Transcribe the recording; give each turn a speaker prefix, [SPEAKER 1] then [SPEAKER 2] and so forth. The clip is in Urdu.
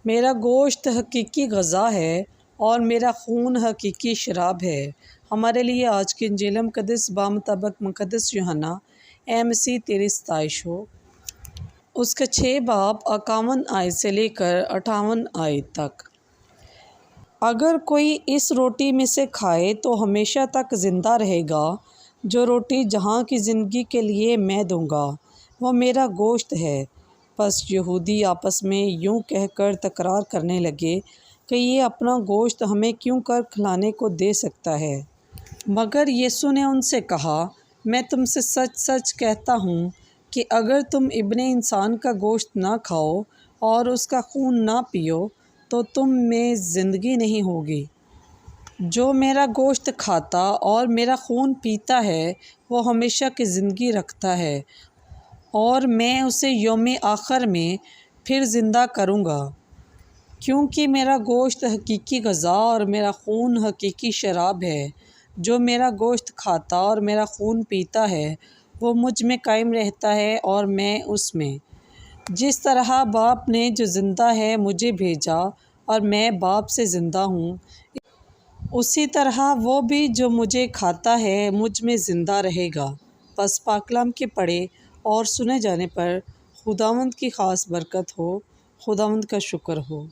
[SPEAKER 1] میرا گوشت حقیقی غذا ہے اور میرا خون حقیقی شراب ہے۔ ہمارے لیے آج کی انجیل مقدس بامطابق مقدس یوحنا مسیح تیری ستائش ہو۔ اس کے 6 باب 51 آیت سے لے کر 58 آیت تک۔ اگر کوئی اس روٹی میں سے کھائے تو ہمیشہ تک زندہ رہے گا۔ جو روٹی جہاں کی زندگی کے لیے میں دوں گا وہ میرا گوشت ہے۔ پس یہودی آپس میں یوں کہہ کر تکرار کرنے لگے کہ یہ اپنا گوشت ہمیں کیوں کر کھلانے کو دے سکتا ہے۔ مگر یسوع نے ان سے کہا، میں تم سے سچ سچ کہتا ہوں کہ اگر تم ابن انسان کا گوشت نہ کھاؤ اور اس کا خون نہ پیو تو تم میں زندگی نہیں ہوگی۔ جو میرا گوشت کھاتا اور میرا خون پیتا ہے وہ ہمیشہ کی زندگی رکھتا ہے اور میں اسے یوم آخر میں پھر زندہ کروں گا، کیونکہ میرا گوشت حقیقی غذا اور میرا خون حقیقی شراب ہے۔ جو میرا گوشت کھاتا اور میرا خون پیتا ہے وہ مجھ میں قائم رہتا ہے اور میں اس میں۔ جس طرح باپ نے جو زندہ ہے مجھے بھیجا اور میں باپ سے زندہ ہوں، اسی طرح وہ بھی جو مجھے کھاتا ہے مجھ میں زندہ رہے گا۔ پس پاک کلام کے پڑھے اور سنے جانے پر خداوند کی خاص برکت ہو۔ خداوند کا شکر ہو۔